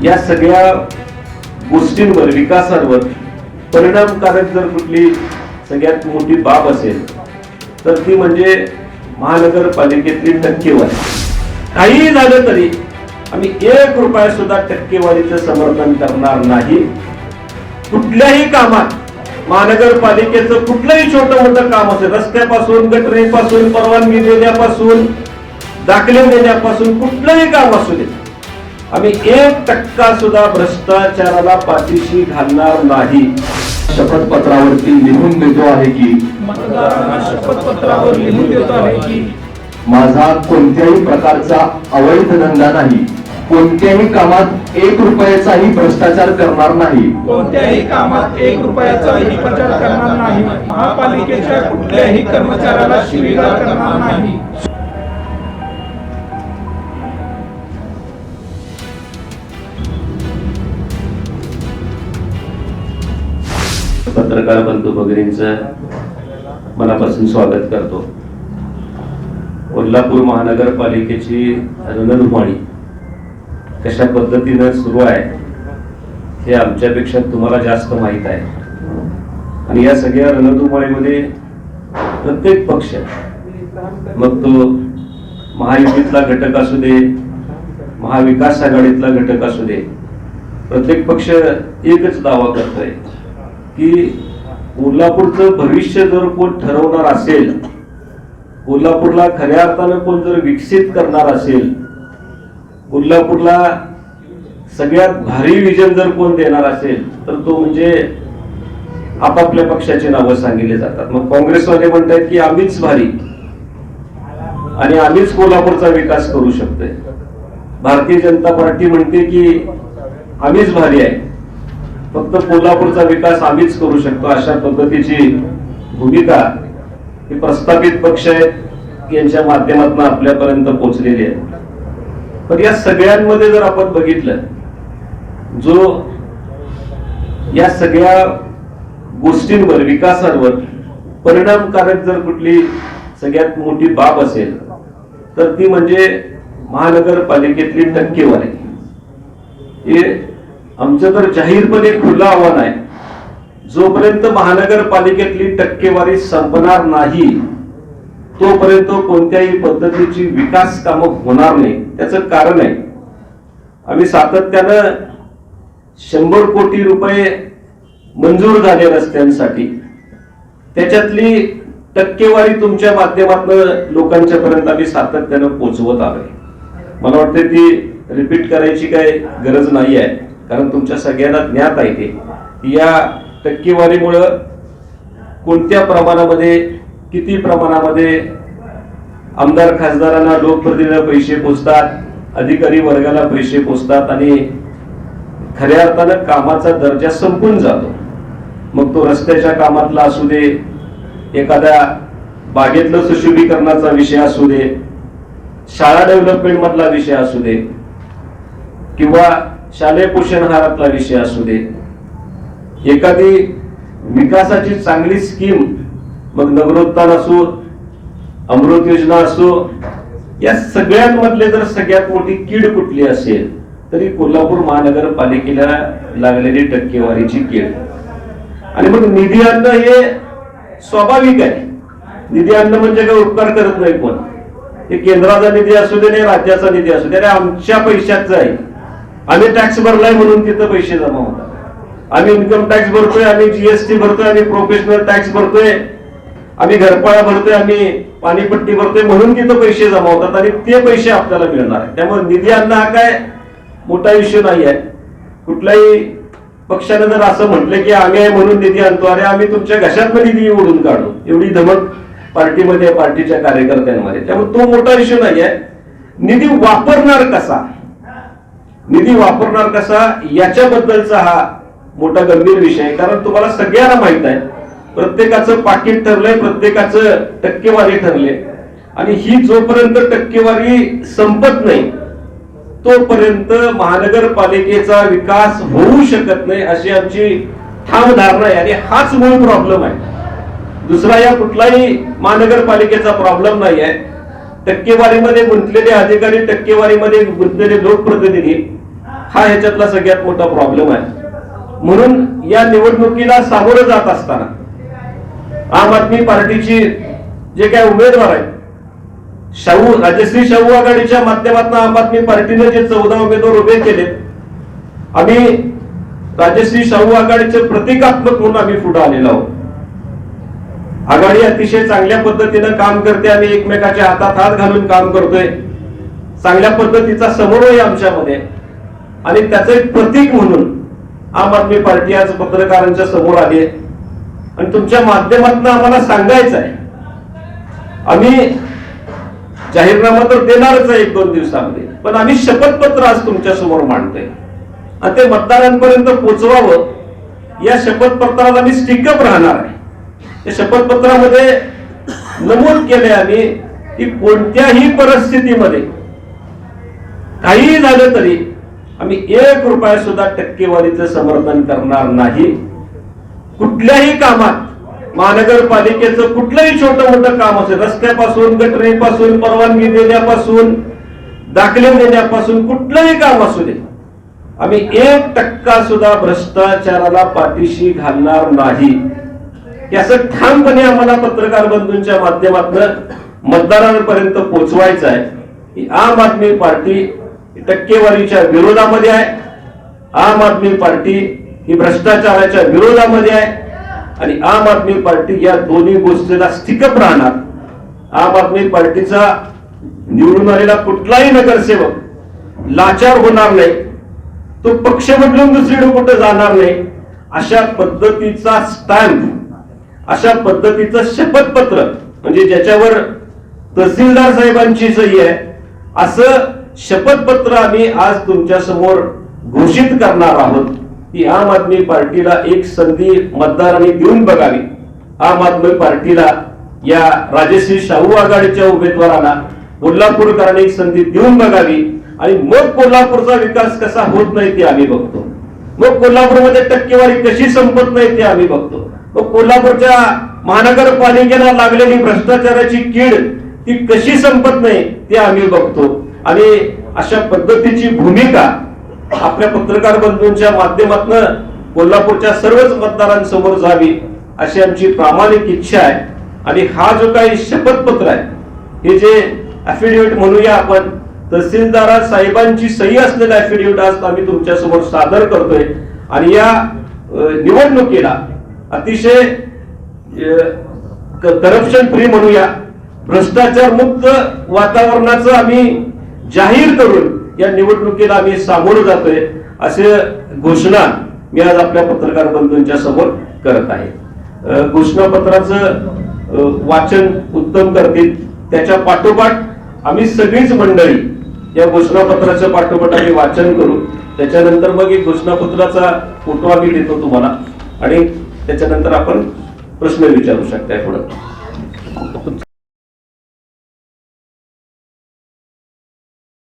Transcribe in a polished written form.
या सगळ्या गोष्टींवर, विकासावर परिणामकारक जर कुठली सगळ्यात मोठी बाब असेल तर ती म्हणजे महानगरपालिकेतली टक्केवारी. काहीही झालं तरी आम्ही 1 रुपया सुद्धा टक्केवारीचं समर्थन करणार नाही. कुठल्याही कामात महानगरपालिकेचं कुठलंही छोटं मोठं काम असेल, रस्त्यापासून, गटरीपासून, परवानगी देण्यापासून, दाखले देण्यापासून, कुठलंही काम असू दे, आम्ही 1% सुद्धा भ्रष्टाचाराला पाठीशी घालणार नाही. शपथपत्रावरती लिहून देतो आहे की मतदारांना शपथपत्रावर लिहून देतो आहे की माझा कोणत्याही प्रकारचा अवैध धंदा नाही, कोणत्याही कामात 1 रुपयाचाही भ्रष्टाचार करणार नाही, कोणत्याही कामात 1 रुपयाचाही प्रचार करणार नाही, महापालिकेच्या कुठल्याही कर्मचाऱ्याला शिवीगाळ करणार नाही. पत्रकार बंधू भगिनींचं मनापासून स्वागत करतो. कोल्हापूर महानगरपालिकेची रणधुमाळी कशा पद्धतीनं सुरू आहे हे आमच्यापेक्षा तुम्हाला जास्त माहीत आहे. आणि या सगळ्या रणधुमाळीमध्ये प्रत्येक पक्ष, मग तो महायुतीतला घटक असू दे, महाविकास आघाडीतला घटक असू दे, प्रत्येक पक्ष एकच दावा करतोय की कोल्हापूरचं भविष्य जर कोण ठरवणार असेल, कोल्हापूरला खऱ्या अर्थानं कोण जर विकसित करणार असेल, कोल्हापूरला सगळ्यात भारी विजन जर कोण देणार असेल तर तो म्हणजे आपापल्या पक्षाची नावं सांगितली जातात. मग काँग्रेसवाले म्हणतात की आम्हीच भारी आणि आम्हीच कोल्हापूरचा विकास करू शकतोय. भारतीय जनता पार्टी म्हणते की आम्हीच भारी आहे, फक्त कोल्हापूरचा विकास आम्हीच करू शकतो. अशा पद्धतीची भूमिका ही प्रस्थापित पक्ष आहेत यांच्या माध्यमातून आपल्यापर्यंत पोहोचलेली आहे. पण या सगळ्यांमध्ये जर आपण बघितलं, जो या सगळ्या गोष्टींवर, विकासावर परिणामकारक जर कुठली सगळ्यात मोठी बाब असेल तर ती म्हणजे महानगरपालिकेतली टक्केवारी. हे आमचं तर जाहीरपणे खुलं आव्हान आहे, जोपर्यंत महानगरपालिकेतली टक्केवारी संपणार नाही तोपर्यंत कोणत्याही पद्धतीची विकास कामं होणार नाही. त्याचं कारण आहे, आम्ही सातत्यानं 100 कोटी रुपये मंजूर झाले रस्त्यांसाठी, त्याच्यातली टक्केवारी तुमच्या माध्यमातून लोकांच्या पर्यंत आम्ही सातत्यानं पोहोचवत आलोय. मला वाटतं ती रिपीट करायची काही गरज नाही आहे, कारण तुमच्या सगळ्यांना ज्ञात आहे ते या टक्केवारीमुळं कोणत्या प्रमाणामध्ये, किती प्रमाणामध्ये आमदार खासदारांना, लोकप्रतिनिधींना पैसे पोचतात, अधिकारी वर्गाला पैसे पोचतात आणि खऱ्या अर्थानं कामाचा दर्जा संपून जातो. मग तो रस्त्याच्या कामातला असू दे, एखाद्या बागेतलं सुशोभीकरणाचा विषय असू दे, शाळा डेव्हलपमेंट मधला विषय असू दे, किंवा शालेय पोषण आहारातला विषय असू दे, एखादी विकासाची चांगली स्कीम, मग नगरोत्थान असो, अमृत योजना असो, या सगळ्यांमधले जर सगळ्यात मोठी कीड कुठली असेल तरी कोल्हापूर महानगरपालिकेला लागलेली टक्केवारीची कीड. आणि मग निधी आणणं हे स्वाभाविक आहे. निधी आणणं म्हणजे काय उपकार करत नाही कोण. हे केंद्राचा निधी असू दे, राज्याचा निधी असू दे, आमच्या पैशाचा आहे. आम्ही टॅक्स भरलाय म्हणून तिथं पैसे जमा होतात. आम्ही इन्कम टॅक्स भरतोय, आम्ही जीएसटी भरतोय, आम्ही प्रोफेशनल टॅक्स भरतोय, आम्ही घरपाळा भरतोय, आम्ही पाणीपट्टी भरतोय, म्हणून तिथं पैसे जमा होतात आणि ते पैसे आपल्याला मिळणार आहे. त्यामुळे निधी आणणं हा काय मोठा विषय नाही आहे. कुठल्याही पक्षाने जर असं म्हटलं की आम्ही आहे म्हणून निधी आणतो, अरे आम्ही तुमच्या घशातनं निधी ओढून काढू, एवढी धमक पार्टीमध्ये, पार्टीच्या कार्यकर्त्यांमध्ये. त्यामुळे तो मोठा विषय नाही आहे. निधी वापरणार कसा, निधी वापरणार कसा याच्याबद्दलचा हा मोठा गंभीर विषय आहे. कारण तुम्हाला सगळ्यांना माहित आहे, प्रत्येकाचं पाकिट ठरलंय, प्रत्येकाचं टक्केवारी ठरले, आणि ही जोपर्यंत टक्केवारी संपत नाही तोपर्यंत महानगरपालिकेचा विकास होऊ शकत नाही, अशी आमची ठाम धारणा आहे. आणि हाच मूळ प्रॉब्लेम आहे, दुसरा या कुठलाही महानगरपालिकेचा प्रॉब्लेम नाही आहे. टक्केवारीमध्ये गुंतलेले अधिकारी, टक्केवारीमध्ये गुंतलेले लोकप्रतिनिधी हा ह्याच्यातला सगळ्यात मोठा प्रॉब्लेम आहे. म्हणून या निवडणुकीला सामोरं जात असताना आम आदमी पार्टीची जे काही उमेदवार आहेत, राजश्री शाहू आघाडीच्या माध्यमातून आम आदमी पार्टीने जे 14 उमेदवार उभे केले, आम्ही राजश्री शाहू आघाडीचे प्रतिकात्मक म्हणून आम्ही पुढे आलेलो आहोत. आघाडी अतिशय चांगल्या पद्धतीनं काम करते, आम्ही एकमेकाच्या हातात हात घालून काम करतोय, चांगल्या पद्धतीचा समन्वय आमच्यामध्ये, आणि त्याचं एक प्रतीक म्हणून आम आदमी पार्टी आज पत्रकारांच्या समोर आली आहे. आणि तुमच्या माध्यमातून आम्हाला सांगायचं आहे, आम्ही जाहीरनामा तर देणारच आहे 1-2 दिवसामध्ये, पण आम्ही शपथपत्र आज तुमच्या समोर मांडतोय आणि ते मतदारांपर्यंत पोहोचवावं. या शपथपत्राला आम्ही स्टिकअप राहणार आहे. त्या शपथपत्रामध्ये नमूद केले आम्ही की कोणत्याही परिस्थितीमध्ये काही झालं तरी आम्ही 1 रुपया सुद्धा टक्केवारीचं समर्थन करणार नाही. कुठल्याही कामात महानगरपालिकेचं कुठलंही छोटं मोठं काम असेल, रस्त्यापासून, गटरीपासून, परवानगी देण्यापासून, दाखले देण्यापासून, कुठलंही काम असू दे, आम्ही 1% सुद्धा भ्रष्टाचाराला पाठीशी घालणार नाही. याचं ठामपणे आम्हाला पत्रकार बंधूंच्या माध्यमातून मतदारांपर्यंत पोहोचवायचं आहे की आम आदमी पार्टी टक्केवारीच्या विरोधामध्ये आहे, आम आदमी पार्टी ही भ्रष्टाचाराच्या विरोधामध्ये आहे, आणि आम आदमी पार्टी या दोन्ही गोष्टीला स्टिकअप राहणार. आम आदमी पार्टीचा निवडून आलेला कुठलाही नगरसेवक लाचार होणार नाही, तो पक्ष बदलून दुसरीकडे कुठे जाणार नाही. अशा पद्धतीचा स्टॅम्प, अशा पद्धतीचं शपथपत्र, म्हणजे ज्याच्यावर तहसीलदार साहेबांची सही आहे, असं शपथपत्र आम्ही आज तुमच्या समोर घोषित करणार आहोत की आम आदमी पार्टीला एक संधी मतदारांनी देऊन बघावी. आम आदमी पार्टीला या राजश्री शाहू आघाडीच्या उमेदवारांना कोल्हापूरकरांनी एक संधी देऊन बघावी, आणि मग कोल्हापूरचा विकास कसा होत नाही ते आम्ही बघतो. मग कोल्हापूरमध्ये टक्केवारी कशी संपत नाही ते आम्ही बघतो. मग कोल्हापूरच्या महानगरपालिकेला लागलेली भ्रष्टाचाराची कीड ती कशी संपत नाही ते आम्ही बघतो. आणि अशा पद्धतीची भूमिका आपल्या पत्रकार बंधूंच्या माध्यमातून कोल्हापूरच्या सर्वच मतदारांसमोर जावी अशी आमची प्रामाणिक इच्छा आहे. आणि हा जो काही शपथपत्र आहे, हे जे अफिडेव्हिट म्हणूया आपण, तहसीलदार साहेबांची सही असलेलं अफिडेव्हिट आज आम्ही तुमच्या समोर सादर करतोय. आणि या निवडणुकीला अतिशय करप्शन फ्री म्हणूया, भ्रष्टाचार मुक्त वातावरणाचं आम्ही जाहीर करून या निवडणुकीला आम्ही सामोरं जातोय, असे घोषणा मी आज आपल्या पत्रकार बंधूंच्या समोर करत आहे. घोषणापत्राचं वाचन उत्तम करतील, त्याच्या पाठोपाठ आम्ही सगळीच मंडळी या घोषणापत्राच्या पाठोपाठ आम्ही वाचन करू. त्याच्यानंतर मग एक घोषणापत्राचा फोटो आम्ही देतो तुम्हाला, आणि त्याच्यानंतर आपण प्रश्न विचारू शकताय पुढे.